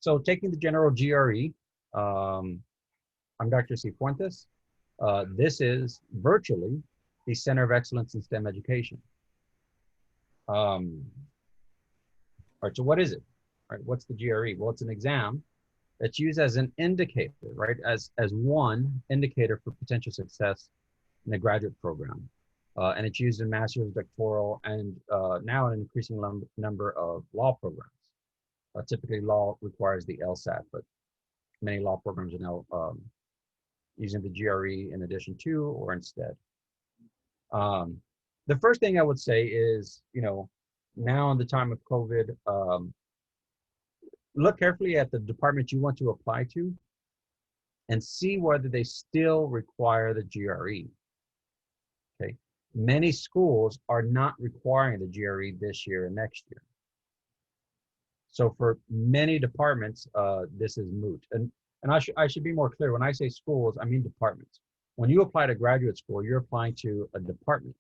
So taking the general GRE, I'm Dr. Cifuentes. This is virtually the Center of Excellence in STEM Education. All right, so what is it? All right, what's the GRE? Well, it's an exam that's used as an indicator, right? As one indicator for potential success in a graduate program. And it's used in master's, doctoral, and now an increasing number of law programs. Typically, law requires the LSAT, but many law programs are now using the GRE in addition to or instead. The first thing I would say is, now in the time of COVID, look carefully at the department you want to apply to and see whether they still require the GRE. Okay. Many schools are not requiring the GRE this year and next year. So for many departments, this is moot. And I should be more clear. When I say schools, I mean departments. When you apply to graduate school, you're applying to a department.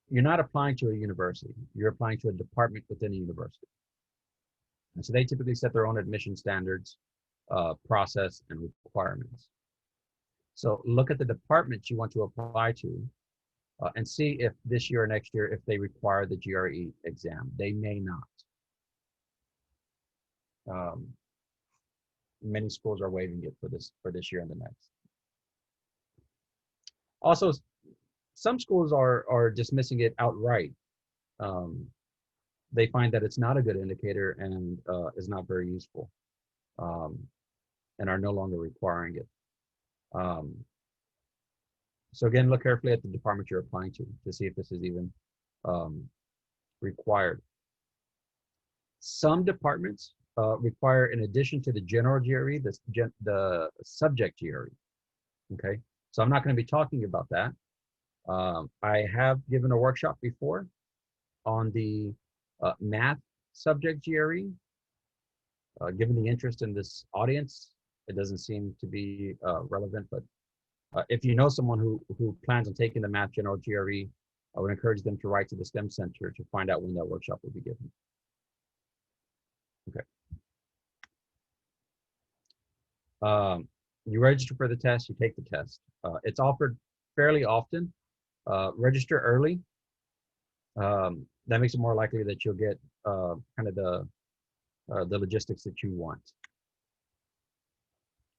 You're not applying to a university. You're applying to a department within a university. And so they typically set their own admission standards, process, and requirements. So look at the department you want to apply to and see if this year or next year, if they require the GRE exam. They may not. Many schools are waiving it for this year and the next. Also, some schools are dismissing it outright. They find that it's not a good indicator and is not very useful, and are no longer requiring it. So again, look carefully at the department you're applying to see if this is even required. Some departments require, in addition to the general GRE, the subject GRE. Okay, so I'm not going to be talking about that. I have given a workshop before on the math subject GRE. Given the interest in this audience, it doesn't seem to be relevant, but if you know someone who plans on taking the math general GRE, I would encourage them to write to the STEM Center to find out when that workshop will be given. Okay. You register for the test, you take the test. It's offered fairly often. Register early. That makes it more likely that you'll get kind of the logistics that you want.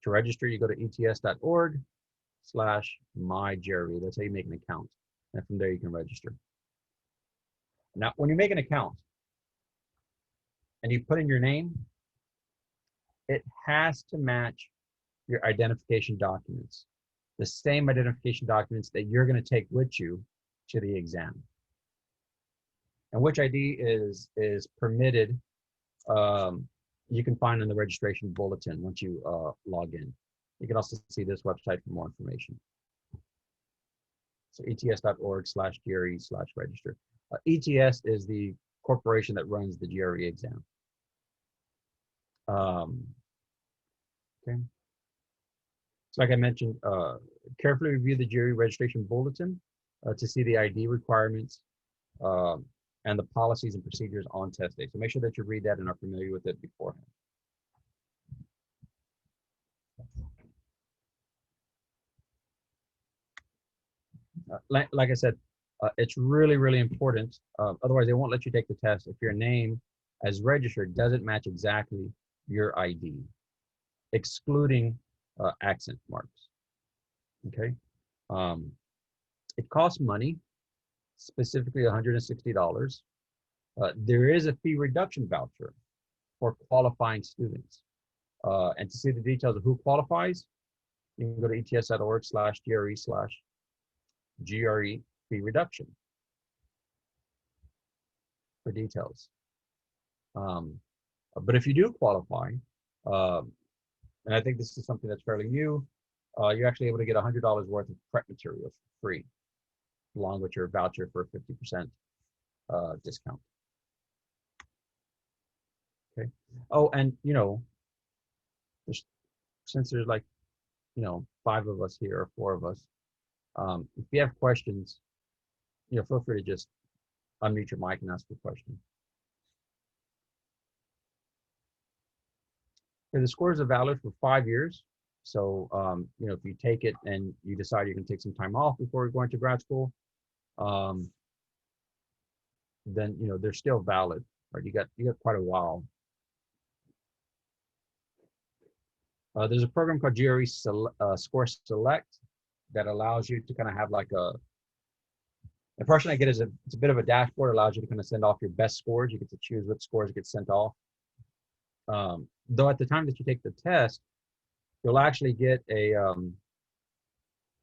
To register, you go to ets.org/mygre. That's how you make an account. And from there, you can register. Now, when you make an account and you put in your name, it has to match your identification documents, the same identification documents that you're going to take with you to the exam. And which ID is permitted, you can find in the registration bulletin once you log in. You can also see this website for more information. So ets.org/GRE/register. ETS is the corporation that runs the GRE exam. Okay. So like I mentioned, carefully review the GRE registration bulletin to see the ID requirements and the policies and procedures on test day. So make sure that you read that and are familiar with it beforehand. Like I said, it's really, really important. Otherwise, they won't let you take the test if your name as registered doesn't match exactly your ID, excluding accent marks. Okay. It costs money, specifically $160. There is a fee reduction voucher for qualifying students. And to see the details of who qualifies, you can go to ets.org/GRE/GRE fee reduction for details. But if you do qualify, and I think this is something that's fairly new, you're actually able to get $100 worth of prep materials for free, along with your voucher for a 50% discount. Okay. Oh, and since there's like 5 of us here or 4 of us, if you have questions, feel free to just unmute your mic and ask a question. And the scores are valid for 5 years. So, you know, if you take it and you decide you can take some time off before going to grad school, um, then, you know, they're still valid, right? You got quite a while. There's a program called GRE Score Select that allows you to kind of have like the impression I get is it's a bit of a dashboard, allows you to kind of send off your best scores. You get to choose what scores get sent off. Though at the time that you take the test, you'll actually get a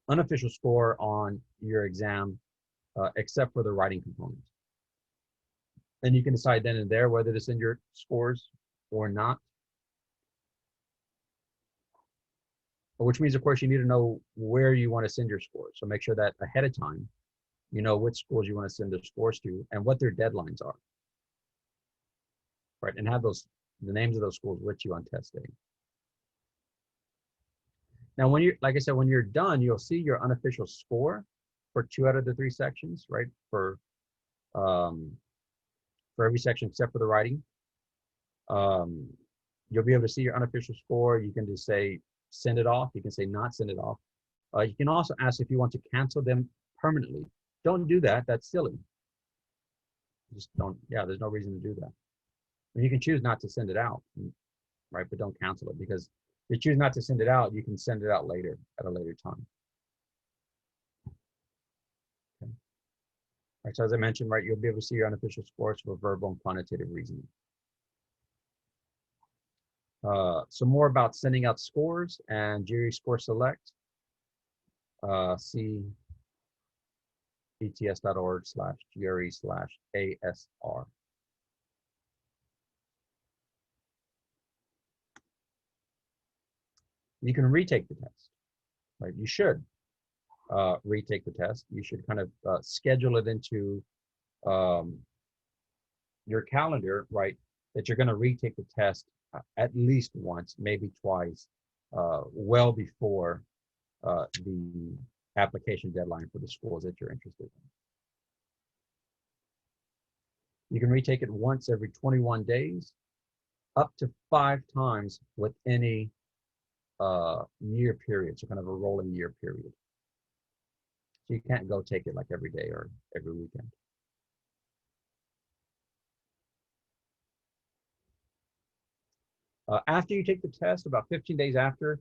unofficial score on your exam, except for the writing component. And you can decide then and there whether to send your scores or not. Which means, of course, you need to know where you want to send your scores. So make sure that ahead of time, you know which schools you want to send their scores to and what their deadlines are. Right, and have the names of those schools with you on test day. Now, when you're, like I said, when you're done, you'll see your unofficial score for 2 out of the 3 sections, right? For every section except for the writing. You'll be able to see your unofficial score. You can just say send it off. You can say not send it off. You can also ask if you want to cancel them permanently. Don't do that. That's silly. Just don't. Yeah, there's no reason to do that. And you can choose not to send it out, right? But don't cancel it, because if you choose not to send it out, you can send it out later at a later time. Okay. All right, so as I mentioned, right, you'll be able to see your unofficial scores for verbal and quantitative reasoning. So more about sending out scores and GRE Score Select. See ets.org/GRE/ASR. You can retake the test, right? You should retake the test. You should kind of schedule it into your calendar, right? That you're going to retake the test at least once, maybe twice, well before the application deadline for the schools that you're interested in. You can retake it once every 21 days, up to 5 times with any year period, so kind of a rolling year period. So you can't go take it like every day or every weekend. After you take the test, about 15 days after,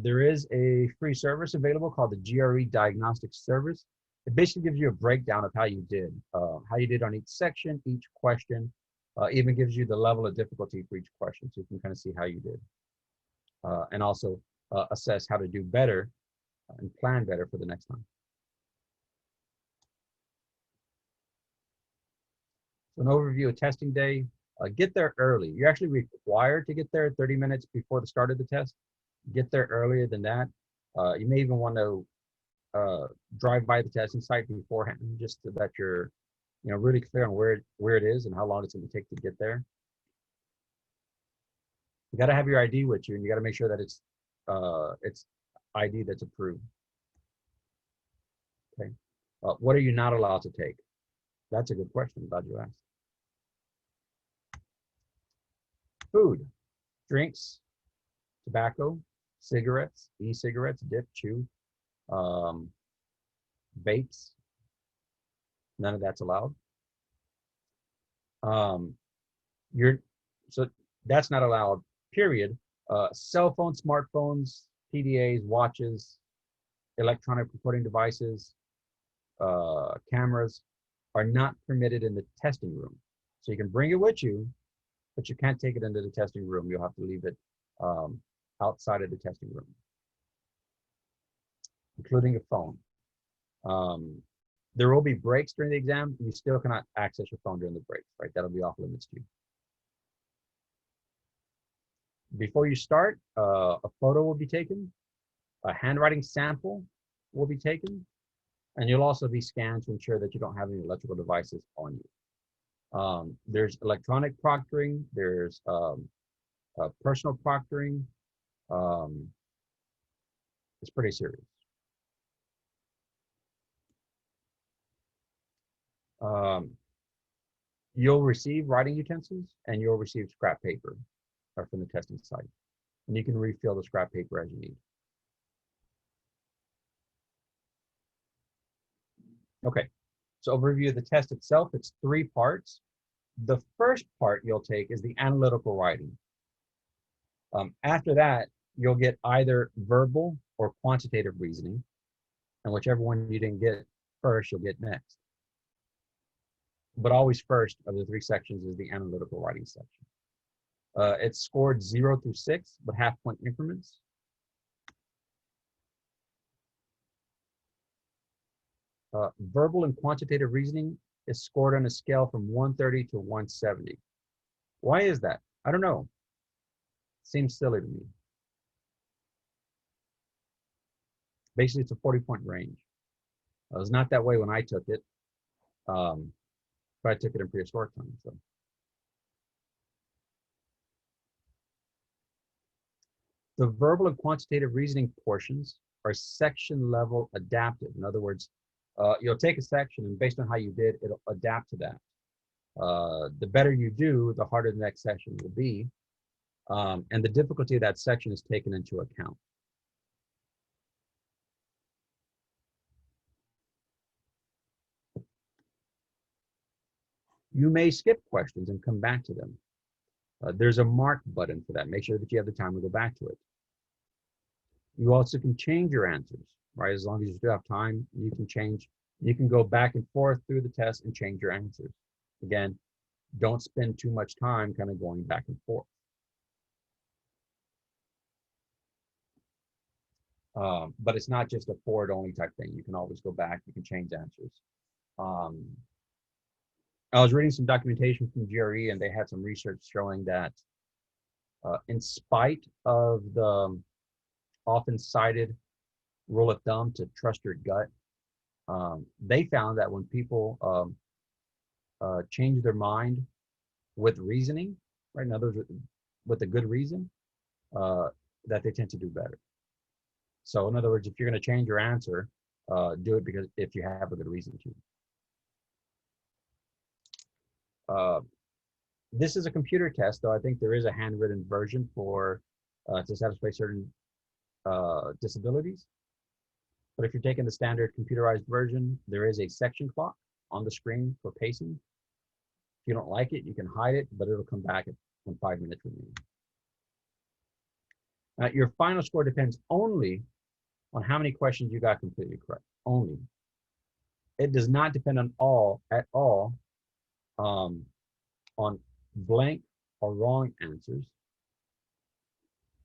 there is a free service available called the GRE Diagnostic Service. It basically gives you a breakdown of how you did on each section, each question, even gives you the level of difficulty for each question, so you can kind of see how you did. And also assess how to do better and plan better for the next time. So an overview of testing day. Get there early. You're actually required to get there 30 minutes before the start of the test. Get there earlier than that. You may even want to drive by the testing site beforehand, just so that you're, you know, really clear on where it is and how long it's going to take to get there. You got to have your ID with you, and you got to make sure that it's ID that's approved. Okay. What are you not allowed to take? That's a good question. I'm glad you asked. Food, drinks, tobacco, cigarettes, e-cigarettes, dip, chew, vapes. None of that's allowed. So that's not allowed, period. Cell phones, smartphones, PDAs, watches, electronic recording devices, cameras are not permitted in the testing room. So you can bring it with you, but you can't take it into the testing room. You'll have to leave it outside of the testing room, including a phone. There will be breaks during the exam. You still cannot access your phone during the breaks, right? That'll be off limits to you. Before you start, a photo will be taken, a handwriting sample will be taken, and you'll also be scanned to ensure that you don't have any electrical devices on you. There's electronic proctoring, there's personal proctoring. It's pretty serious. You'll receive writing utensils and you'll receive scrap paper from the testing site. and you can refill the scrap paper as you need. Okay, so overview of the test itself, it's 3 parts. The first part you'll take is the analytical writing. After that, you'll get either verbal or quantitative reasoning, and whichever one you didn't get first, you'll get next. But always first of the 3 sections is the analytical writing section. It's scored 0 through 6 with half-point increments. Verbal and quantitative reasoning is scored on a scale from 130 to 170. Why is that? I don't know. Seems silly to me. Basically, it's a 40-point range. It was not that way when I took it, but I took it in prehistoric time. So. The verbal and quantitative reasoning portions are section level adaptive. In other words, you'll take a section and based on how you did, it'll adapt to that. The better you do, the harder the next section will be. And the difficulty of that section is taken into account. You may skip questions and come back to them. There's a mark button for that. Make sure that you have the time to go back to it. You also can change your answers, right? As long as you still have time, you can change. You can go back and forth through the test and change your answers. Again, don't spend too much time kind of going back and forth. But it's not just a forward only type thing. You can always go back, you can change answers. I was reading some documentation from GRE and they had some research showing that in spite of the often cited rule of thumb to trust your gut, they found that when people change their mind with reasoning, right? In other words, with a good reason, that they tend to do better. So in other words, if you're going to change your answer, do it because if you have a good reason to. This is a computer test, though I think there is a handwritten version for to satisfy certain disabilities. But if you're taking the standard computerized version, there is a section clock on the screen for pacing. If you don't like it, you can hide it, but it'll come back when 5 minutes remain. Your final score depends only on how many questions you got completely correct. Only. It does not depend on at all on blank or wrong answers.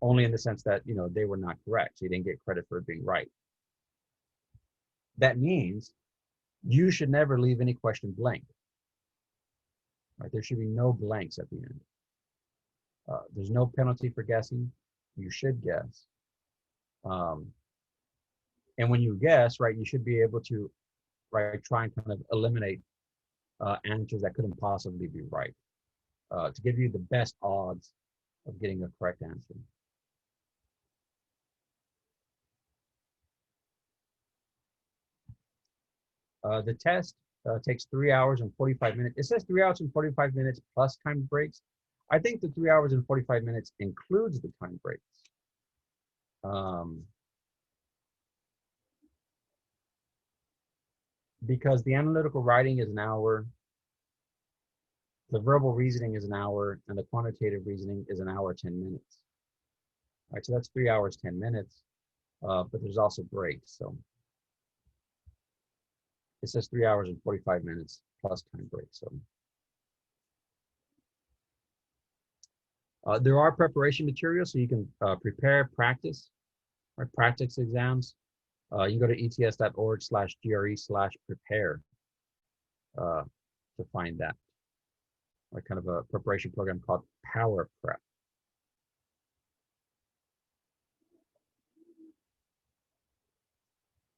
Only in the sense that they were not correct, so you didn't get credit for it being right. That means you should never leave any question blank. Right? There should be no blanks at the end. There's no penalty for guessing. You should guess. And when you guess, right, you should be able to, right, try and kind of eliminate answers that couldn't possibly be right to give you the best odds of getting a correct answer. The test takes 3 hours and 45 minutes. It says 3 hours and 45 minutes plus time breaks. I think the 3 hours and 45 minutes includes the time breaks. Because the analytical writing is an hour, the verbal reasoning is an hour, and the quantitative reasoning is an hour, 10 minutes. All right, so that's 3 hours, 10 minutes, but there's also breaks. So it says 3 hours and 45 minutes plus time breaks. So there are preparation materials, so you can prepare, practice, or practice exams. You can go to ets.org/GRE/prepare to find that. Like kind of a preparation program called Power Prep.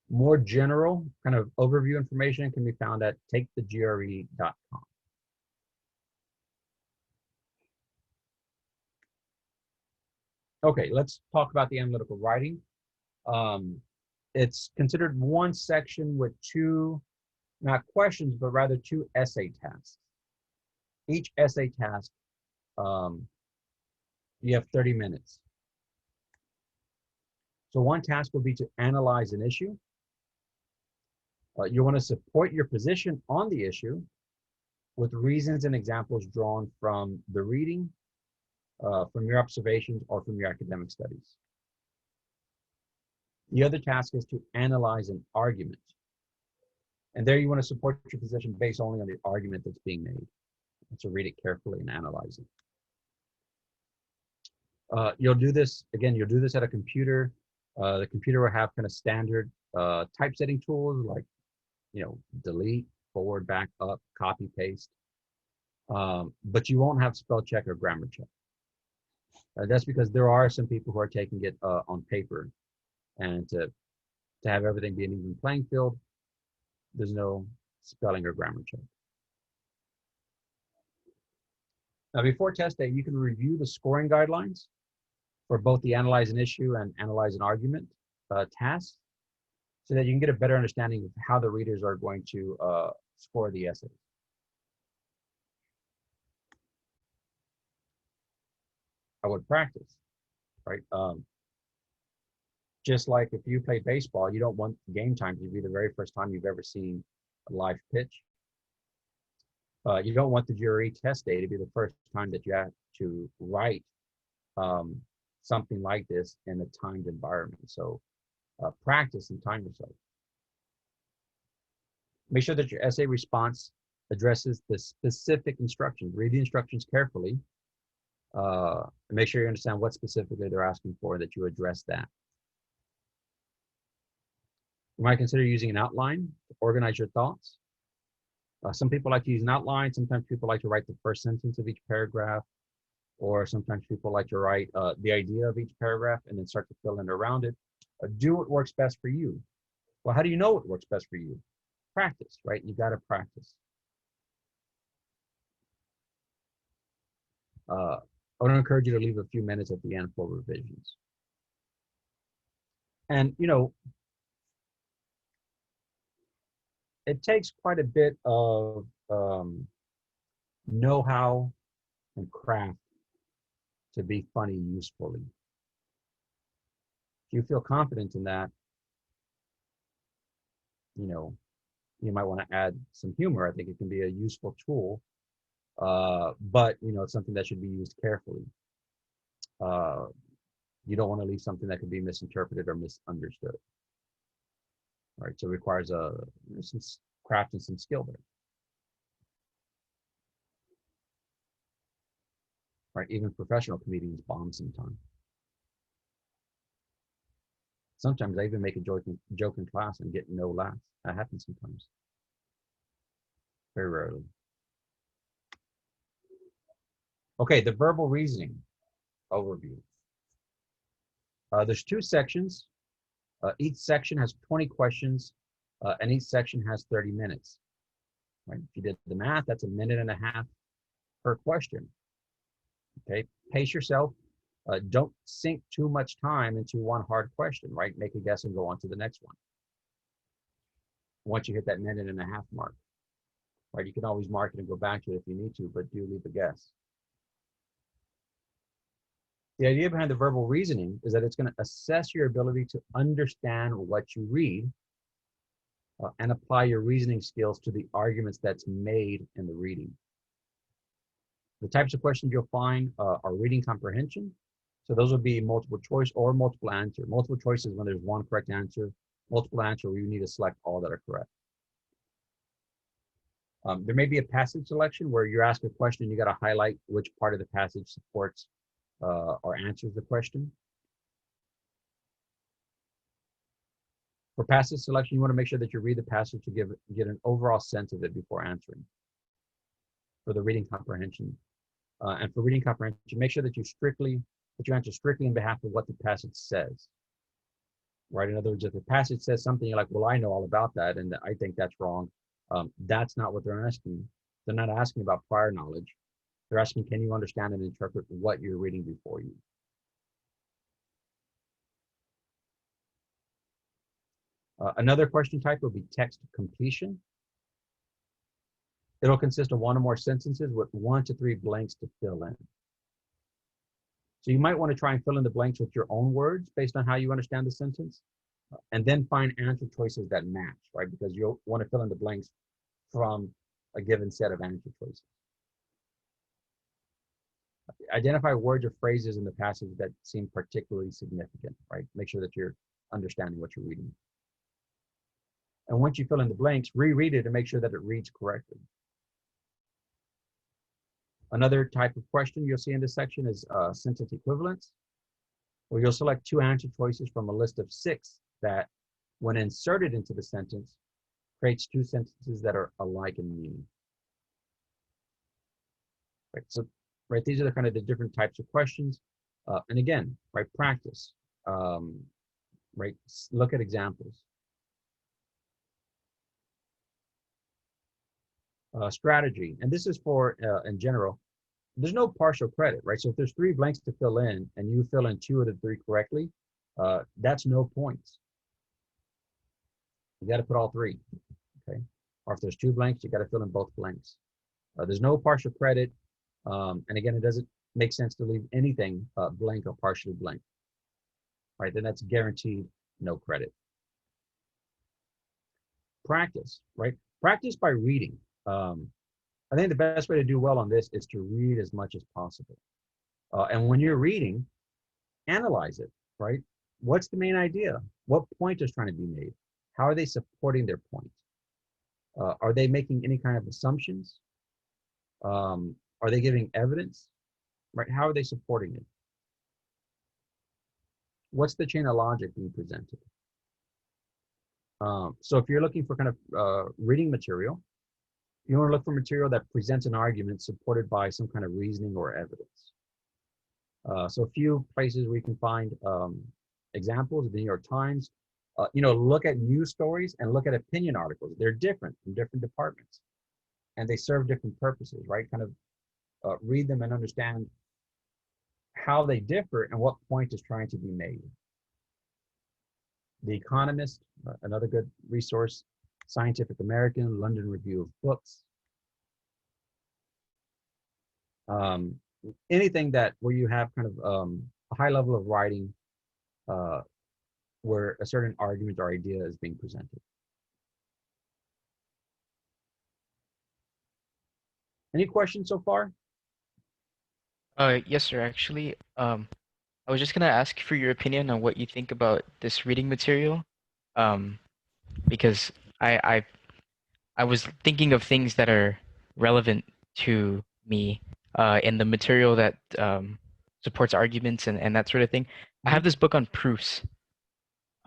More general kind of overview information can be found at takethegre.com. Okay, let's talk about the analytical writing. It's considered one section with 2, not questions, but rather 2 essay tasks. Each essay task, you have 30 minutes. So one task will be to analyze an issue. You want to support your position on the issue with reasons and examples drawn from the reading, from your observations, or from your academic studies. The other task is to analyze an argument. And there you want to support your position based only on the argument that's being made. So read it carefully and analyze it. You'll do this, again, you'll do this at a computer. The computer will have kind of standard typesetting tools like, delete, forward, back, up, copy, paste. But you won't have spell check or grammar check. That's because there are some people who are taking it on paper, and to have everything be an even playing field, there's no spelling or grammar check. Now, before test day, you can review the scoring guidelines for both the analyze an issue and analyze an argument tasks, so that you can get a better understanding of how the readers are going to score the essay. I would practice, right? Just like if you play baseball, you don't want game time to be the very first time you've ever seen a live pitch. You don't want the GRE test day to be the first time that you have to write something like this in a timed environment. So practice and time yourself. Make sure that your essay response addresses the specific instructions. Read the instructions carefully. And make sure you understand what specifically they're asking for, that you address that. You might consider using an outline to organize your thoughts. Some people like to use an outline. Sometimes people like to write the first sentence of each paragraph, or sometimes people like to write the idea of each paragraph and then start to fill in around it. Do what works best for you. Well, how do you know what works best for you? Practice, right? You got to practice. I want to encourage you to leave a few minutes at the end for revisions. And, it takes quite a bit of know-how and craft to be funny usefully. If you feel confident in that, you might want to add some humor. I think it can be a useful tool, but it's something that should be used carefully. You don't want to leave something that could be misinterpreted or misunderstood. Right, so it requires some craft and some skill there. Right, even professional comedians bomb sometimes. Sometimes I even make a joke in class and get no laughs. That happens sometimes. Very rarely. Okay, the verbal reasoning overview. There's 2 sections. Each section has 20 questions, and each section has 30 minutes. Right? If you did the math, that's 1.5 minutes per question. Okay, pace yourself. Don't sink too much time into one hard question, right? Make a guess and go on to the next one. Once you hit that 1.5 minute mark, right? You can always mark it and go back to it if you need to, but do leave a guess. The idea behind the verbal reasoning is that it's going to assess your ability to understand what you read and apply your reasoning skills to the arguments that's made in the reading. The types of questions you'll find are reading comprehension. So those would be multiple choice or multiple answer. Multiple choice is when there's one correct answer. Multiple answer where you need to select all that are correct. There may be a passage selection where you're asked a question, you got to highlight which part of the passage supports or answers the question. For passage selection, you want to make sure that you read the passage to get an overall sense of it before answering. For the reading comprehension, and for reading comprehension, make sure that you answer strictly on behalf of what the passage says. Right? In other words, if the passage says something, you're like, well, I know all about that, and I think that's wrong. That's not what they're asking. They're not asking about prior knowledge. They're asking, can you understand and interpret what you're reading before you? Another question type will be text completion. It'll consist of 1 or more sentences with 1 to 3 blanks to fill in. So you might want to try and fill in the blanks with your own words based on how you understand the sentence, and then find answer choices that match, right? Because you'll want to fill in the blanks from a given set of answer choices. Identify words or phrases in the passage that seem particularly significant, right? Make sure that you're understanding what you're reading. And once you fill in the blanks, reread it and make sure that it reads correctly. Another type of question you'll see in this section is sentence equivalence, where you'll select two answer choices from a list of 6 that, when inserted into the sentence, creates 2 sentences that are alike in meaning. Right, so these are the kind of the different types of questions. And again, right, practice, right, look at examples. Strategy, and this is for, in general, there's no partial credit, right? So if there's 3 blanks to fill in and you fill in 2 of the 3 correctly, that's no points. You got to put all 3, okay? Or if there's 2 blanks, you got to fill in both blanks. There's no partial credit. And again, it doesn't make sense to leave anything blank or partially blank, right? Then that's guaranteed no credit. Practice, right? Practice by reading. I think the best way to do well on this is to read as much as possible. And when you're reading, analyze it, right? What's the main idea? What point is trying to be made? How are they supporting their point? Are they making any kind of assumptions? Are they giving evidence? Right? How are they supporting it? What's the chain of logic being presented? So if you're looking for kind of reading material, you want to look for material that presents an argument supported by some kind of reasoning or evidence. So a few places where you can find examples: the New York Times. Look at news stories and look at opinion articles. They're different from different departments, and they serve different purposes, right? Kind of read them and understand how they differ and what point is trying to be made. The Economist, another good resource. Scientific American, London Review of Books. Anything where you have kind of a high level of writing where a certain argument or idea is being presented. Any questions so far? Yes, sir. Actually, I was just gonna ask for your opinion on what you think about this reading material, because I was thinking of things that are relevant to me in the material that supports arguments and that sort of thing. I have this book on proofs.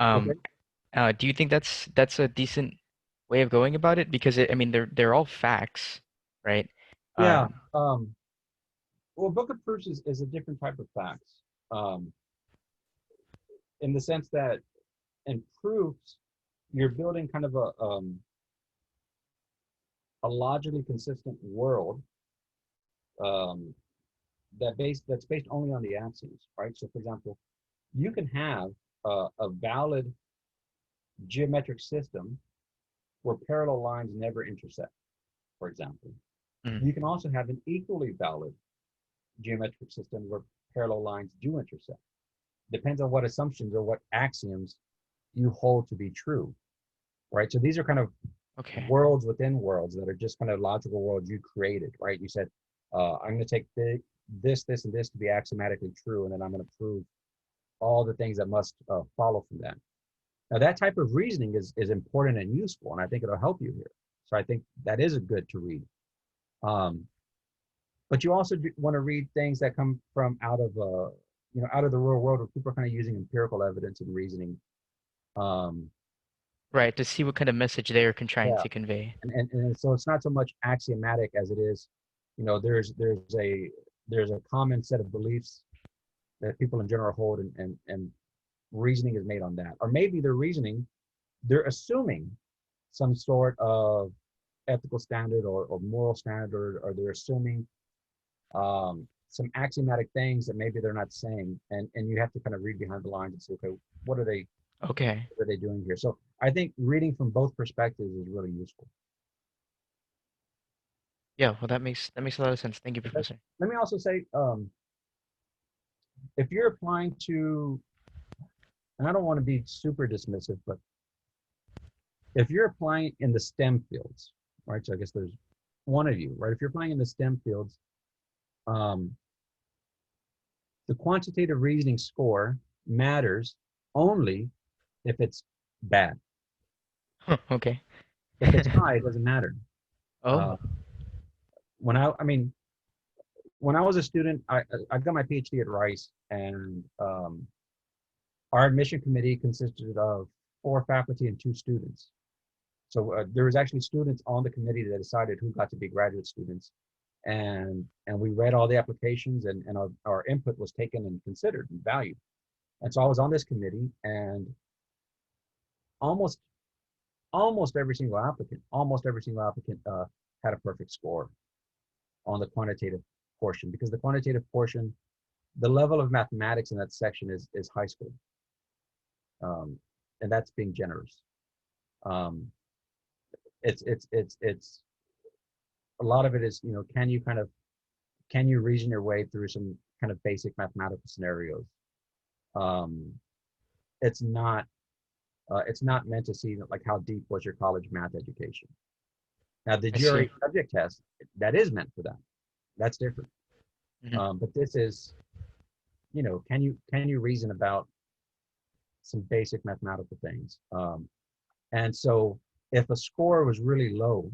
Okay. Um, do you think that's a decent way of going about it? Because I mean, they're all facts, right? Yeah. Um, Well, book of proofs is a different type of facts, in the sense that in proofs, you're building kind of a logically consistent world that's based only on the axioms, right? So, for example, you can have a valid geometric system where parallel lines never intersect, for example. mm, You can also have an equally valid geometric system where parallel lines do intersect. Depends on what assumptions or what axioms you hold to be true, right? So these are kind of okay. worlds within worlds that are just kind of logical worlds you created, right? You said, I'm going to take this, and this to be axiomatically true, and then I'm going to prove all the things that must follow from that. Now, that type of reasoning is important and useful, and I think it'll help you here. So I think that is a good to read. But you also want to read things that come from out of the real world, where people are kind of using empirical evidence and reasoning. Right, to see what kind of message they are trying Yeah, to convey. and so it's not so much axiomatic as it is, there's a common set of beliefs that people in general hold, and reasoning is made on that. Or maybe they're assuming some sort of ethical standard or moral standard, or they're assuming some axiomatic things that maybe they're not saying, and you have to kind of read behind the lines and say, okay, what are they Okay. doing here? So I think reading from both perspectives is really useful. Yeah, well, that makes a lot of sense. Thank you, Okay. Professor. Let me also say, if you're applying to, and I don't want to be super dismissive, but if you're applying in the STEM fields, right? So I guess there's one of you, right? If you're applying in the STEM fields, um, the quantitative reasoning score matters only if it's bad. Okay. If it's high, it doesn't matter. Oh, Uh, I mean, when I was a student, I got my PhD at Rice, and our admission committee consisted of 4 faculty and 2 students. So there was actually students on the committee that decided who got to be graduate students, and we read all the applications, and our input was taken and considered and valued. And so I was on this committee, and almost almost every single applicant had a perfect score on the quantitative portion, because the quantitative portion, the level of mathematics in that section is high school, um, and that's being generous. Um, it's a lot of it is, can you reason your way through some kind of basic mathematical scenarios? Um, it's not it's not meant to see like how deep was your college math education. Now the I see. GRE subject test, that is meant for that. That's different. Hmm. But this is, can you reason about some basic mathematical things? And so if a score was really low,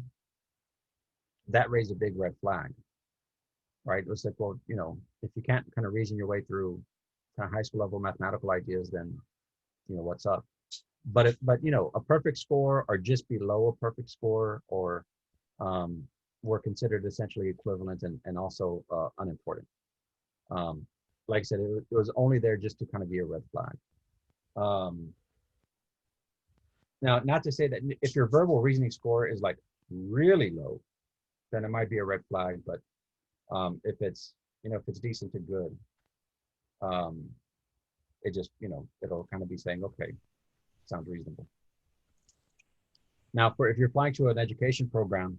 that raised a big red flag, right? It was like, well, if you can't kind of reason your way through kind of high school level mathematical ideas, then what's up? But a perfect score or just below a perfect score or um, were considered essentially equivalent and also unimportant. Um, like I said, it was only there just to kind of be a red flag. Um, Now, not to say that if your verbal reasoning score is like really low, then it might be a red flag. But if it's decent to good, um, it just it'll kind of be saying, okay, sounds reasonable. Now, for if you're applying to an education program,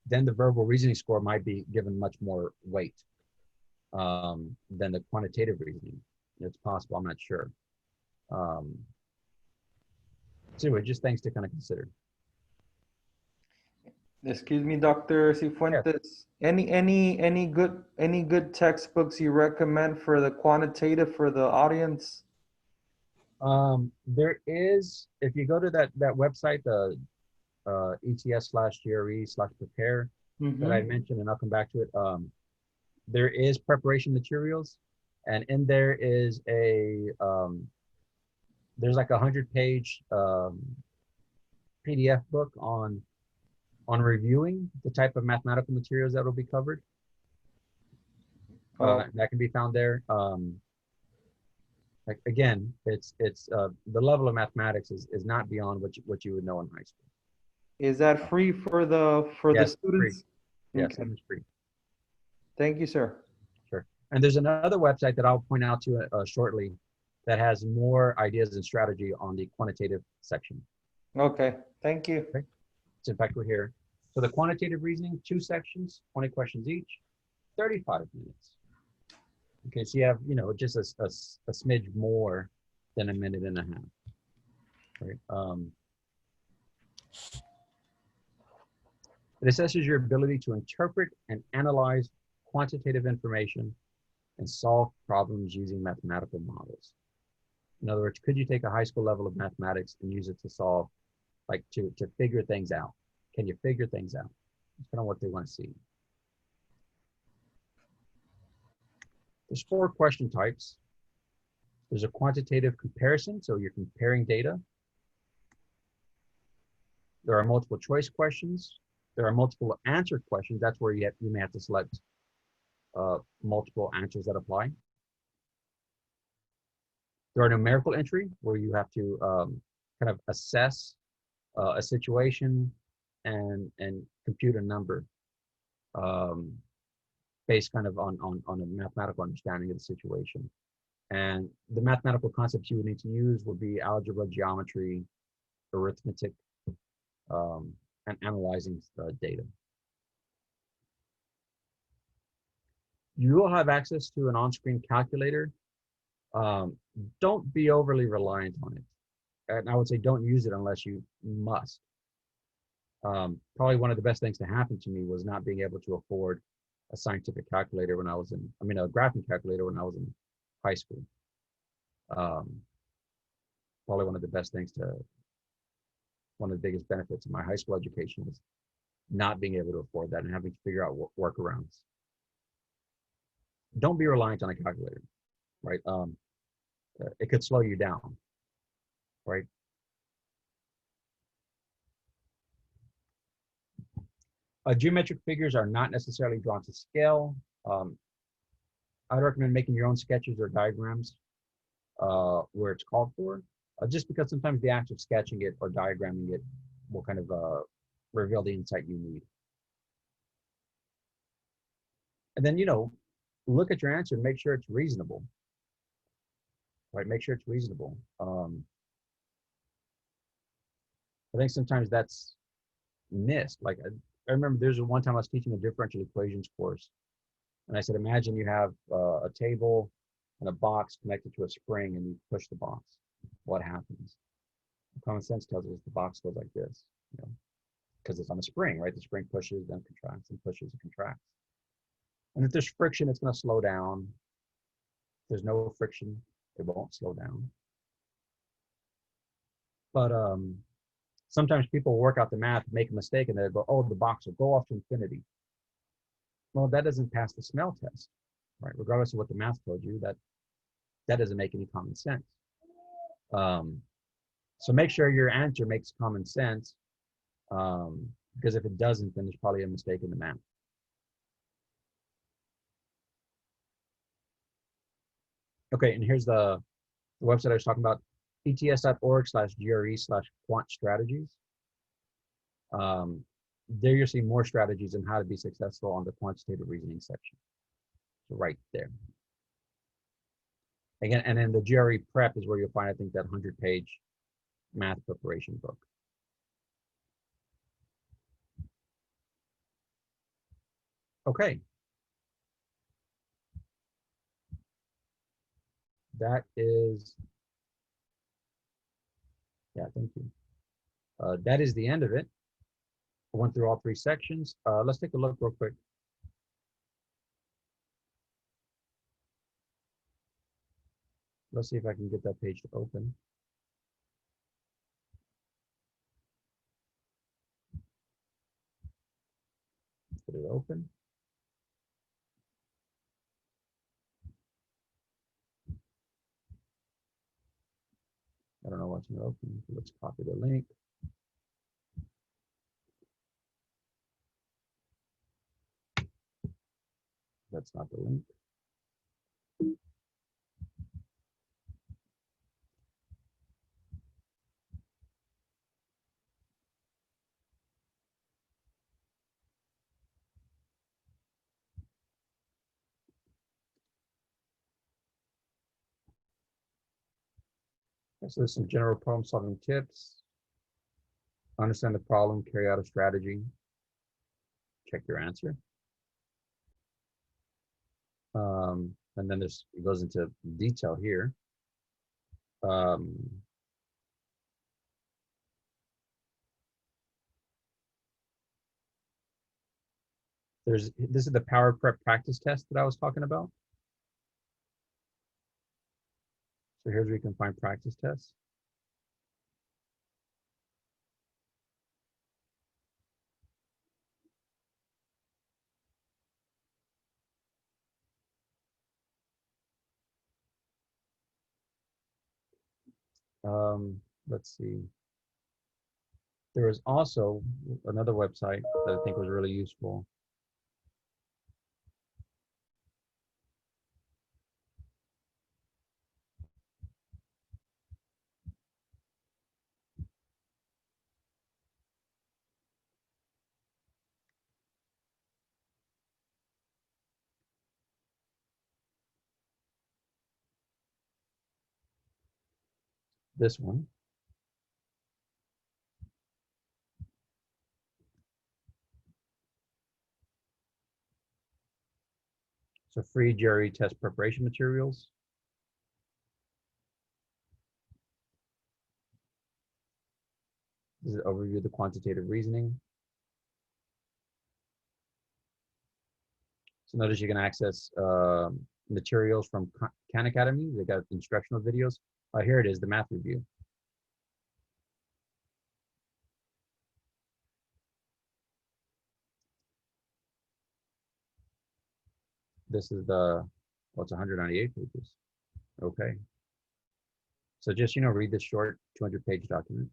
then the verbal reasoning score might be given much more weight than the quantitative reasoning. It's possible. I'm not sure. Um, so anyway, just things to kind of consider. Excuse me, Dr. Yes. Cifuentes. Any good textbooks you recommend for the quantitative for the audience? There is, if you go to that website, the ETS/GRE/prepare that I Mm-hmm. mentioned, and I'll come back to it. There is preparation materials, and in there is there's like 100-page PDF book on reviewing the type of mathematical materials that will be covered. Oh, That can be found there. Like again, it's the level of mathematics is not beyond what you would know in high school. is that free for the Yes, free. students? Yes, Okay. it is free. Thank you, sir. Sure. And there's another website that I'll point out to shortly that has more ideas and strategy on the quantitative section. Okay. Thank you. Okay. So in fact, we're here. So the quantitative reasoning, 2 sections, 20 questions each, 35 minutes. Okay, so you have, just a smidge more than a minute and a half. Right. It assesses your ability to interpret and analyze quantitative information and solve problems using mathematical models. In other words, could you take a high school level of mathematics and use it to solve, like to figure things out? Can you figure things out? That's kind of what they want to see. There's 4 question types. There's a quantitative comparison, so you're comparing data. There are multiple choice questions. There are multiple answer questions. That's where you may have to select multiple answers that apply. There are numerical entry, where you have to kind of assess a situation and compute a number based kind of on a mathematical understanding of the situation. And the mathematical concepts you would need to use would be algebra, geometry, arithmetic, and analyzing data. You will have access to an on-screen calculator Um, don't be overly reliant on it. And I would say don't use it unless you must. Probably one of the best things to happen to me was not being able to afford a scientific calculator when I was in, I mean, a graphing calculator when I was in high school. Um, Probably one of the best things to, one of the biggest benefits of my high school education was not being able to afford that and having to figure out workarounds. Don't be reliant on a calculator, right? It could slow you down, right? Geometric figures are not necessarily drawn to scale. I'd recommend making your own sketches or diagrams where it's called for, just because sometimes the act of sketching it or diagramming it will kind of reveal the insight you need. And then, look at your answer and make sure it's reasonable, right? Make sure it's reasonable. I think sometimes that's missed. Like I remember there's one time I was teaching a differential equations course, and I said, imagine you have a table and a box connected to a spring, and you push the box. What happens? Common sense tells us the box goes like this, because it's on a spring, right? The spring pushes, then contracts, and pushes and contracts. And if there's friction, it's going to slow down. If there's no friction, it won't slow down. But sometimes people work out the math, make a mistake, and they go, oh, the box will go off to infinity. Well, that doesn't pass the smell test, right? Regardless of what the math told you, that doesn't make any common sense. So make sure your answer makes common sense, because if it doesn't, then there's probably a mistake in the math. Okay, and here's the website I was talking about, ets.org/GRE/quant strategies. There you'll see more strategies on how to be successful on the quantitative reasoning section. So right there. Again, and then the GRE prep is where you'll find, I think, that 100-page math preparation book. Okay. That is, yeah, thank you. That is the end of it. I went through all 3 sections. Let's take a look real quick. Let's see if I can get that page to open. Put it open. I don't know what's going to open. Let's copy the link. That's not the link. Okay, so there's some general problem solving tips. Understand the problem, carry out a strategy, check your answer. And then it goes into detail here. This is the power prep practice test that I was talking about. So here's where you can find practice tests. Let's see. There is also another website that I think was really useful. This one. So free GRE test preparation materials. This is an overview of the quantitative reasoning. So notice you can access materials from Khan Academy. They got instructional videos. Here it is, the math review. This is the, well, it's 198 pages. Okay. So just, read this short 200-page document.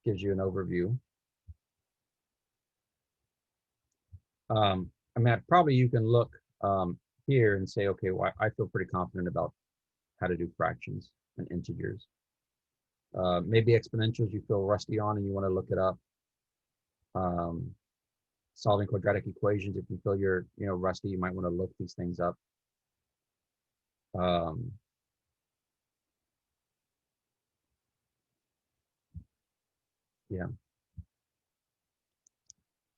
Gives you an overview. I mean, probably you can look here and say, okay, well, I feel pretty confident about how to do fractions and integers. Maybe exponentials you feel rusty on and you want to look it up. Solving quadratic equations, if you feel you're rusty, you might want to look these things up. Yeah.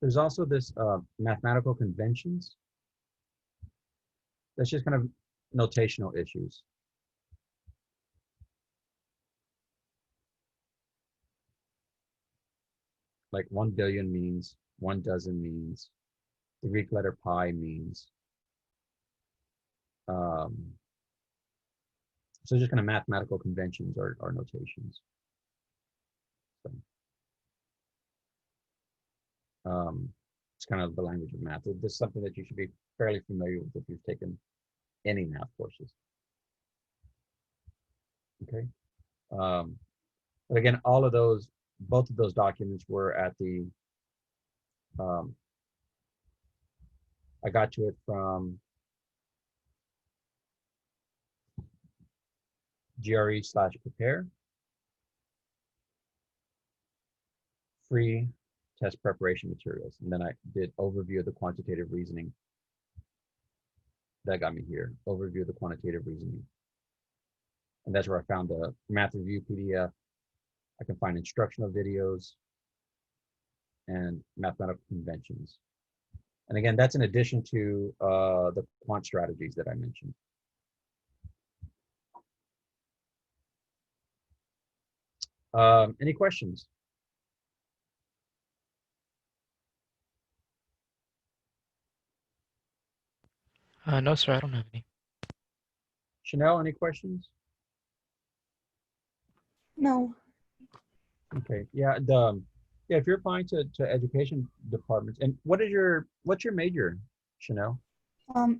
There's also this mathematical conventions. That's just kind of notational issues. Like 1 billion means, 1 dozen means, the Greek letter pi means. So just kind of mathematical conventions or notations. So, it's kind of the language of math. This is something that you should be fairly familiar with if you've taken any math courses. Okay. But again, all of those, both of those documents were at the, I got to it from GRE/prepare, free test preparation materials. And then I did overview of the quantitative reasoning. That got me here, overview of the quantitative reasoning. And that's where I found the math review PDF. I can find instructional videos and mathematical conventions. And again, that's in addition to the quant strategies that I mentioned. Any questions? No, sir, I don't have any. Chanel, any questions? No. Okay, yeah, yeah, if you're applying to education departments, and what's your major, Chanel?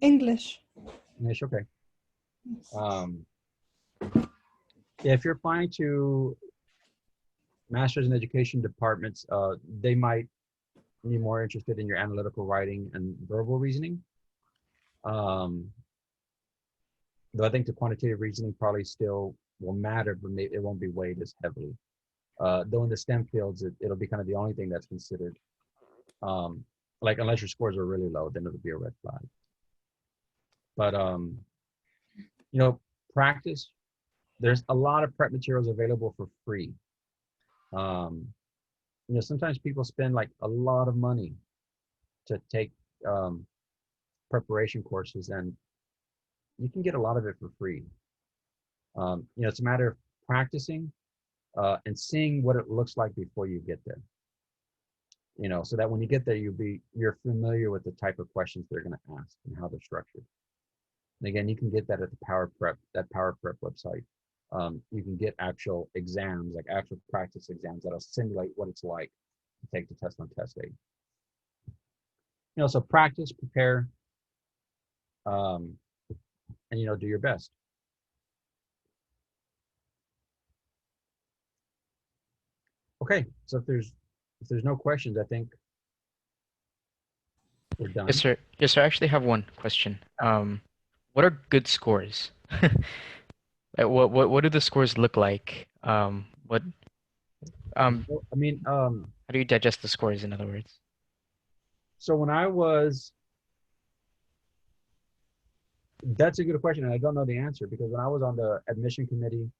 English. English, okay. Yes. Yeah, if you're applying to master's in education departments, they might be more interested in your analytical writing and verbal reasoning. Though I think the quantitative reasoning probably still will matter, but maybe it won't be weighed as heavily. Though in the STEM fields, it'll be kind of the only thing that's considered. Like unless your scores are really low, then it'll be a red flag. But practice. There's a lot of prep materials available for free. Sometimes people spend like a lot of money to take preparation courses, and you can get a lot of it for free. It's a matter of practicing and seeing what it looks like before you get there. So that when you get there, you're familiar with the type of questions they're going to ask and how they're structured. And again, you can get that at the Power Prep website. You can get actual exams, like actual practice exams that'll simulate what it's like to take the test on test day. So practice, prepare, and do your best. Okay, so if there's no questions, I think we're done. Yes, sir. Yes, sir. I actually have one question. What are good scores? What do the scores look like? What I mean, how do you digest the scores, in other words? So that's a good question, and I don't know the answer, because when I was on the admission committee,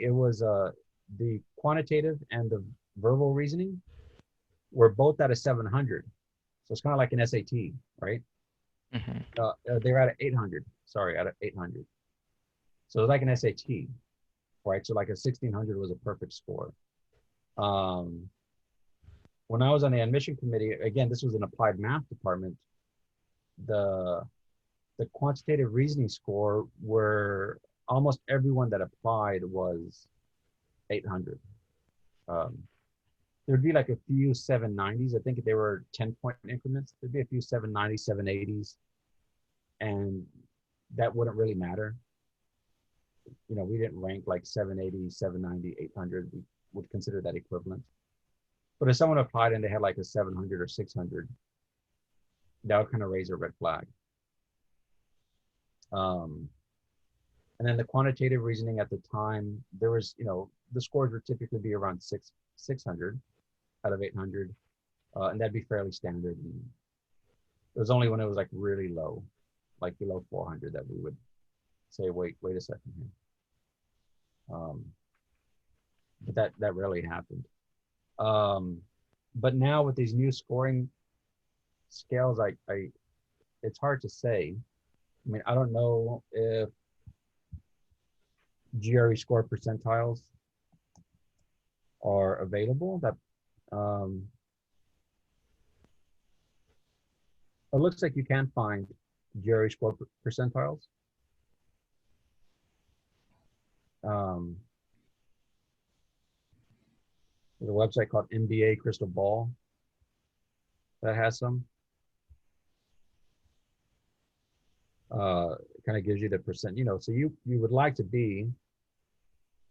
it was the quantitative and the verbal reasoning were both at a 700. So it's kind of like an SAT, right? Mhm. They were at 800. Sorry, out of 800. So it was like an SAT, right? So like a 1600 was a perfect score. Um, when I was on the admission committee, again, this was an applied math department. The the quantitative reasoning score were almost everyone that applied was 800. Um, there'd be like a few 790s. I think if they were 10-point increments, there'd be a few 790s, 780s, and that wouldn't really matter. You know, we didn't rank like 780, 790, 800. We would consider that equivalent. But if someone applied and they had like a 700 or 600, that would kind of raise a red flag. Um, and then the quantitative reasoning at the time, there was, you know, the scores would typically be around 600 out of 800, and that'd be fairly standard. And it was only when it was like really low, like below 400, that we would say, wait a second here. But that rarely happened. But now with these new scoring scales, it's hard to say. I mean, I don't know if GRE score percentiles are available. That it looks like you can find GRE score percentiles. Um, there's a website called MBA Crystal Ball that has some. Kind of gives you the percent, you know, so you would like to be,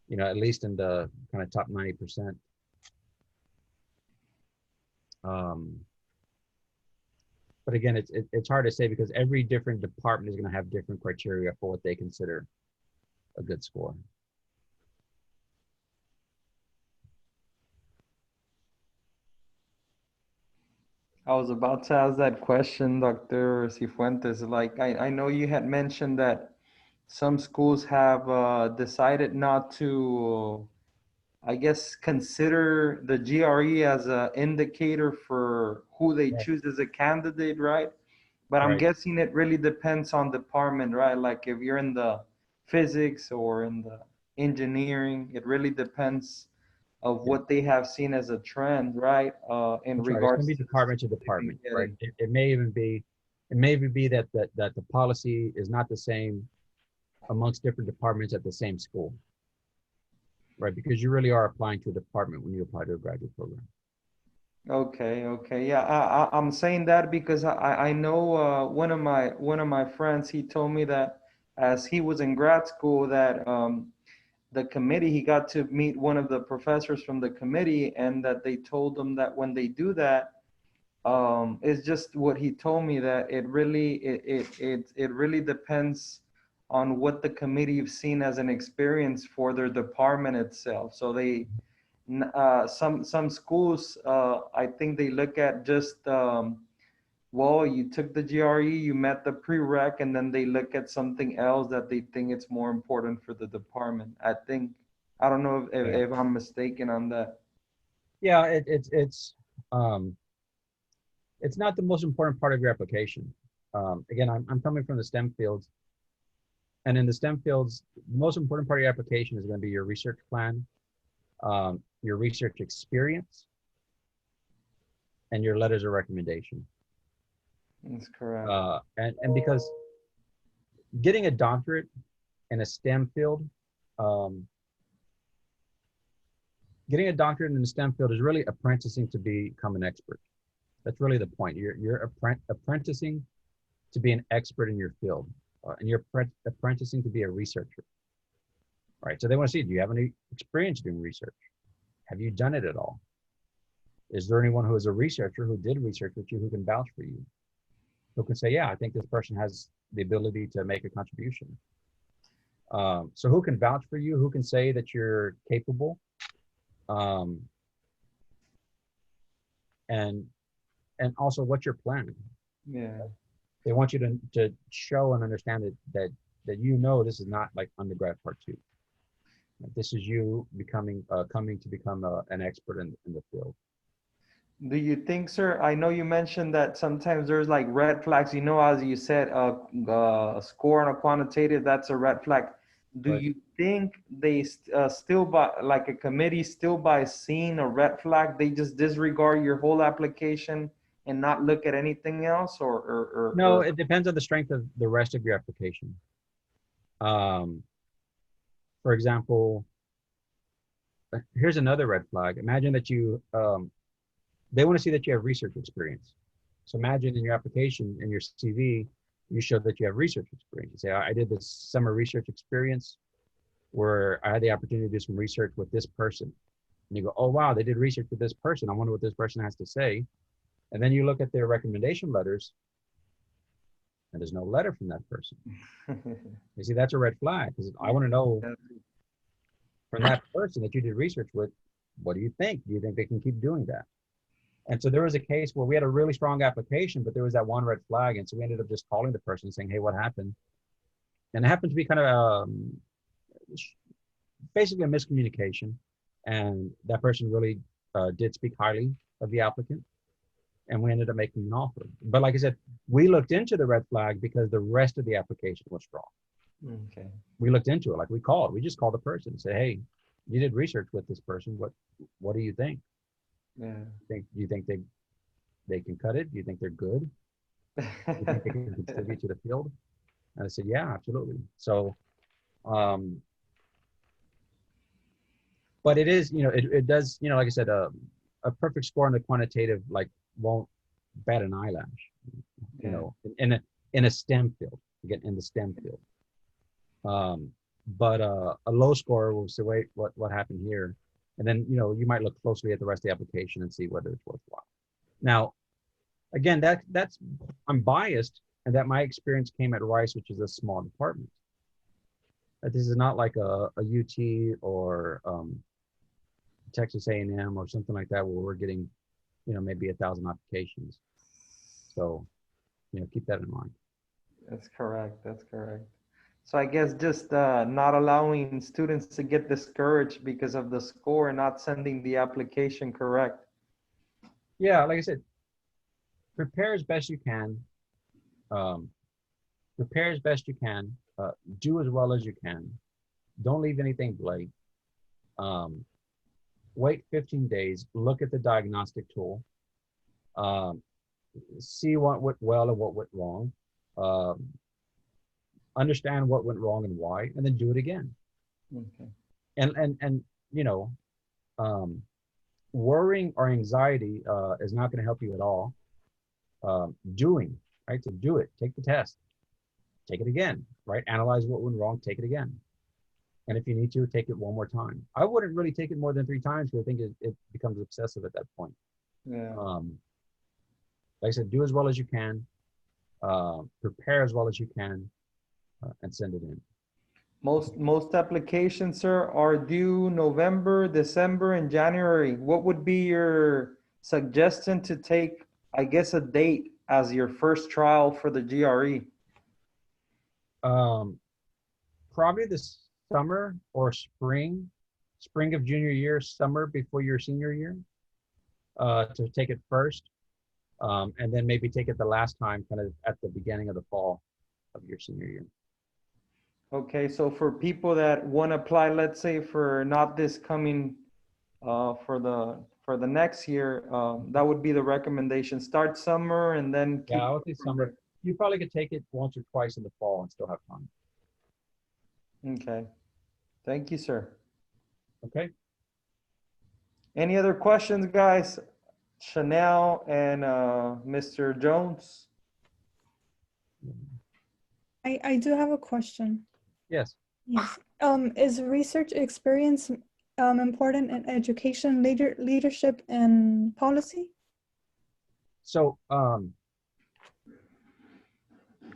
you know, at least in the kind of top 90%. But again, it's hard to say because every different department is going to have different criteria for what they consider a good score. I was about to ask that question, Dr. Cifuentes. Like, I know you had mentioned that some schools have decided not to, I guess, consider the GRE as an indicator for who they Right. choose as a candidate, right? But I'm Right. guessing it really depends on department, right? Like if you're in the physics or in the engineering, it really depends of Yeah, what they have seen as a trend, right? In that's right. It's going regards to be to the department to students they've been department, right? getting. It may even be, it may even be that the policy is not the same amongst different departments at the same school, right? Because you really are applying to a department when you apply to a graduate program. Okay, okay, yeah. I'm saying that because I know one of my friends. He told me that as he was in grad school, that the committee, he got to meet one of the professors from the committee, and that they told him that when they do that, it's just what he told me, that it really depends on what the committee have seen as an experience for their department itself. So some schools, I think they look at just well, you took the GRE, you met the prereq, and then they look at something else that they think it's more important for the department. I think, I don't know Yeah. if I'm mistaken on that. Yeah, um, it's not the most important part of your application. Again, I'm coming from the STEM fields, and in the STEM fields, the most important part of your application is going to be your research plan, your research experience, and your letters of recommendation. That's correct. And because getting a doctorate in a STEM field, um, getting a doctorate in the STEM field is really apprenticing to become an expert. That's really the point. You're apprenticing to be an expert in your field, and you're apprenticing to be a researcher. Right. So they want to see, do you have any experience doing research? Have you done it at all? Is there anyone who is a researcher who did research with you who can vouch for you? Who can say, yeah, I think this person has the ability to make a contribution. So who can vouch for you? Who can say that you're capable? Um, and also, what's your plan? Yeah. They want you to show and understand that you know this is not like undergrad part two. This is you becoming coming to become an expert in the field. Do you think, sir? I know you mentioned that sometimes there's like red flags. You know, as you said, a score on a quantitative, that's a red flag. Do Right. you think they still by like a committee still by seeing a red flag, they just disregard your whole application and not look at anything else, No, or it depends on the strength of the rest of your application. Um, for example, here's another red flag. Imagine that they want to see that you have research experience. So imagine in your application, in your CV, you show that you have research experience. You say, I did this summer research experience where I had the opportunity to do some research with this person. And you go, oh, wow, they did research with this person. I wonder what this person has to say. And then you look at their recommendation letters, and there's no letter from that person. You see, that's a red flag because I want to know from that person that you did research with, what do you think? Do you think they can keep doing that? And so there was a case where we had a really strong application, but there was that one red flag. And so we ended up just calling the person saying, hey, what happened? And it happened to be kind of basically a miscommunication. And that person really did speak highly of the applicant. And we ended up making an offer. But like I said, we looked into the red flag because the rest of the application was strong. Okay. We looked into it, like we just called the person and said, hey, you did research with this person. What do you think? Yeah. Do you think they can cut it? Do you think they're good? Do you think they can contribute to the field? And I said, yeah, absolutely. So, but it is, it does, like I said, a perfect score on the quantitative, like won't bat an eyelash, Yeah. In a STEM field, again, in the STEM field. But a low score will say, wait, what happened here? And then, you might look closely at the rest of the application and see whether it's worthwhile. Now, again, that's I'm biased, and that my experience came at Rice, which is a small department. This is not like a UT or Texas A&M or something like that where we're getting, maybe 1,000 applications. So, keep that in mind. That's correct. That's correct. So I guess just not allowing students to get discouraged because of the score and not sending the application correct. Yeah, like I said, prepare as best you can. Prepare as best you can. Do as well as you can. Don't leave anything blank. Wait 15 days. Look at the diagnostic tool. See what went well and what went wrong. Understand what went wrong and why, and then do it again. Okay. And worrying or anxiety is not going to help you at all. Doing, right? So do it. Take the test. Take it again, right? Analyze what went wrong. Take it again. And if you need to, take it one more time. I wouldn't really take it more than 3 times because I think it becomes obsessive at that point. Yeah. Like I said, do as well as you can. Prepare as well as you can, and send it in. Most applications, sir, are due November, December, and January. What would be your suggestion to take, I guess, a date as your first trial for the GRE? Probably this summer or spring of junior year, summer before your senior year, to take it first, and then maybe take it the last time, kind of at the beginning of the fall of your senior year. Okay, so for people that want to apply, let's say for not this coming, for the next year, that would be the recommendation. Start summer and then keep. Yeah, I would say summer. You probably could take it once or twice in the fall and still have time. Okay, thank you, sir. Okay. Any other questions, guys? Chanel and Mr. Jones. I do have a question. Yes. Yes. Is research experience important in education, leadership, and policy? So I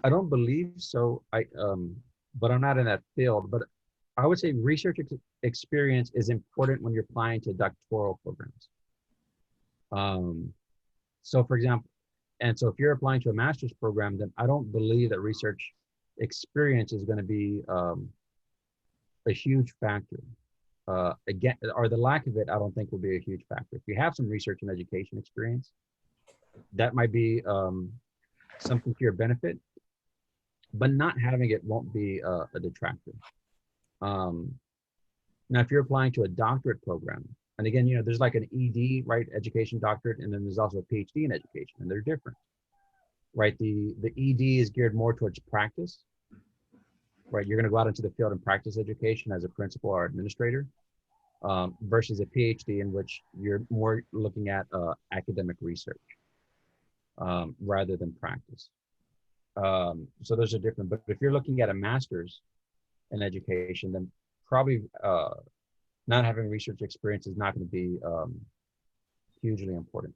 don't believe so. But I'm not in that field. But I would say research experience is important when you're applying to doctoral programs. So for example, so if you're applying to a master's program, then I don't believe that research experience is going to be a huge factor. again, or the lack of it, I don't think will be a huge factor. If you have some research and education experience, that might be something to your benefit, but not having it won't be a detractor. Now, if you're applying to a doctorate program, and again, you know, there's like an ED, right, education doctorate, and then there's also a PhD in education, and they're different, right? The ED is geared more towards practice, right? You're going to go out into the field and practice education as a principal or administrator, versus a PhD in which you're more looking at academic research rather than practice. So those are different. But if you're looking at a master's in education, then probably not having research experience is not going to be hugely important.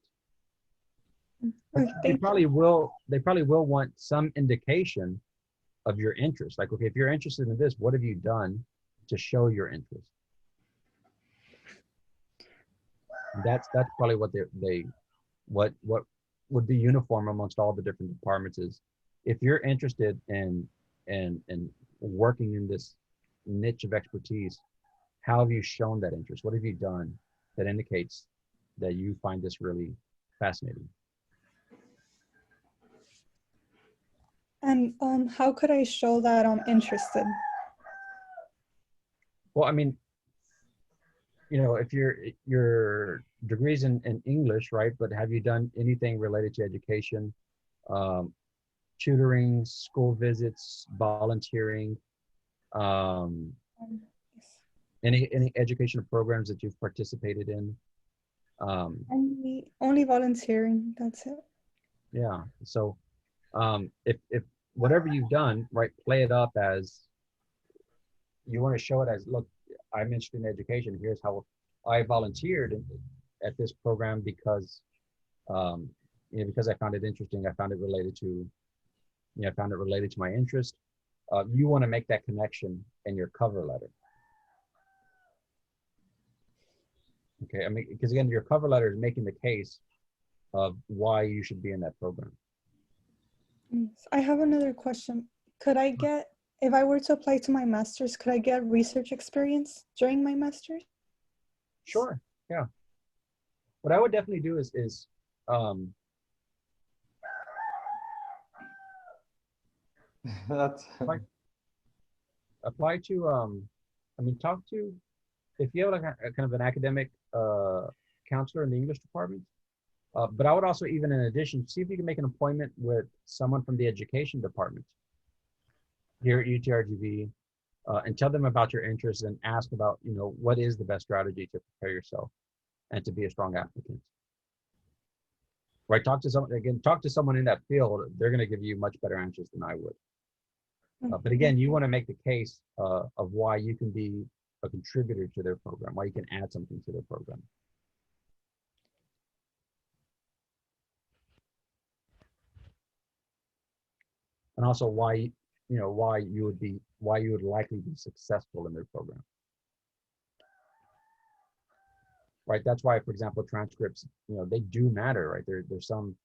Okay, They probably will want some indication of your interest. Like, okay, if you're interested in this, what have you done to show your interest? That's probably what would be uniform amongst all the different departments is, if you're interested in working in this niche of expertise, how have you shown that interest? What have you done that indicates that you find this really fascinating? And how could I show that I'm interested? Well, I mean, you know, if your degrees in English, right? But have you done anything related to education, tutoring, school visits, volunteering, Yes. any educational programs that you've participated in? Only volunteering, that's it. Yeah. So if whatever you've done, right, play it up as, you want to show it as, look, I'm interested in education. Here's how I volunteered at this program because, you know, because I found it interesting. I found it related to, you know, I found it related to my interest. You want to make that connection in your cover letter. Okay, I mean, because again, your cover letter is making the case of why you should be in that program. Yes. I have another question. Could I get, if I were to apply to my master's, could I get research experience during my master's? Sure. Yeah. What I would definitely do is That's apply to I mean, talk to, if you have like a kind of an academic counselor in the English department. But I would also, even in addition, see if you can make an appointment with someone from the education department here at UTRGV, and tell them about your interests and ask about, you know, what is the best strategy to prepare yourself and to be a strong applicant. Right? Talk to someone in that field. They're going to give you much better answers than I would. But again, you want to make the case of why you can be a contributor to their program, why you can add something to their program. And also why, you know, why you would likely be successful in their program. Right? That's why, for example, transcripts, you know, they do matter, right? There's some,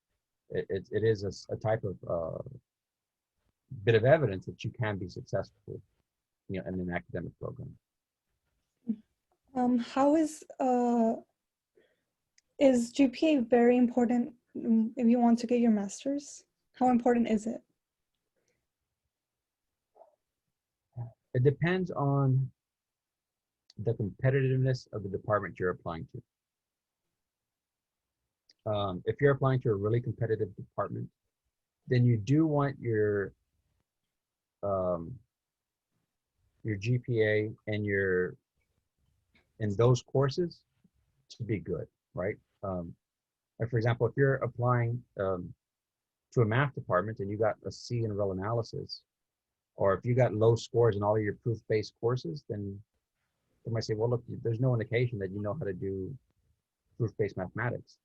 it is a type of bit of evidence that you can be successful, you know, in an academic program. How is GPA very important if you want to get your master's? How important is it? It depends on the competitiveness of the department you're applying to. If you're applying to a really competitive department, then you do want your GPA and in those courses to be good, right? Like, for example, if you're applying to a math department and you got a C in real analysis, or if you got low scores in all of your proof-based courses, then they might say, well, look, there's no indication that you know how to do proof-based mathematics.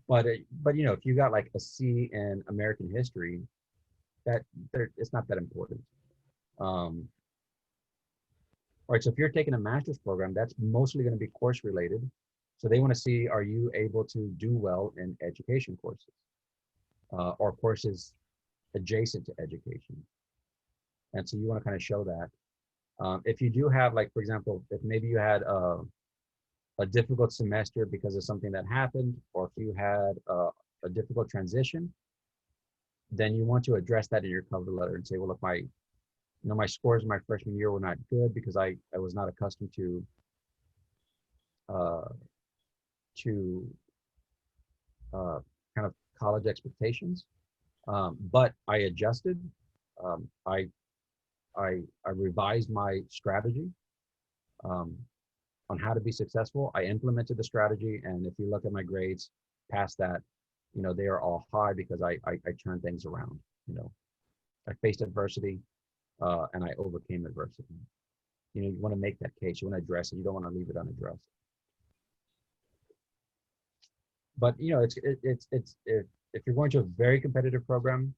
But you know, if you got like a C in American history, it's not that important. All right, so if you're taking a master's program, that's mostly going to be course related. So they want to see, are you able to do well in education courses or courses adjacent to education? And so you want to kind of show that. If you do have, like, for example, if maybe you had a difficult semester because of something that happened, or if you had a difficult transition, then you want to address that in your cover letter and say, well, if my scores in my freshman year were not good because I was not accustomed to uh, kind of college expectations, but I adjusted. Um, I, I revised my strategy um, on how to be successful. I implemented the strategy, and if you look at my grades past that, they are all high because I turned things around. I faced adversity, and I overcame adversity. You want to make that case. You want to address it. You don't want to leave it unaddressed. But if you're going to a very competitive program,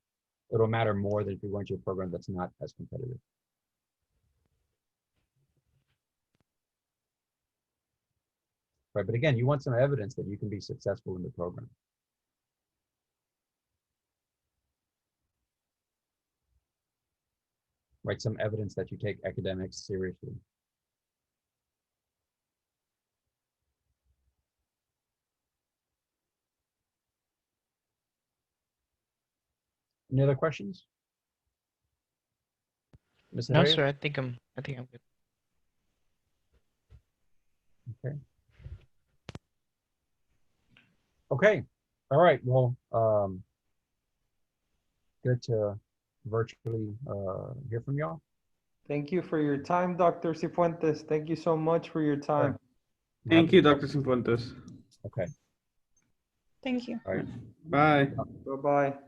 it'll matter more than if you're going to a program that's not as competitive. Right, but again, you want some evidence that you can be successful in the program. Right, some evidence that you take academics seriously. Any other questions? Ms. No, Reyes? sir. I think I'm good. Okay. Okay. All right. Well, good to virtually hear from y'all. Thank you for your time, Dr. Cifuentes. Thank you so much for your time. Thank you, Dr. Cifuentes. Okay. Thank you. All right. Bye. Bye-bye.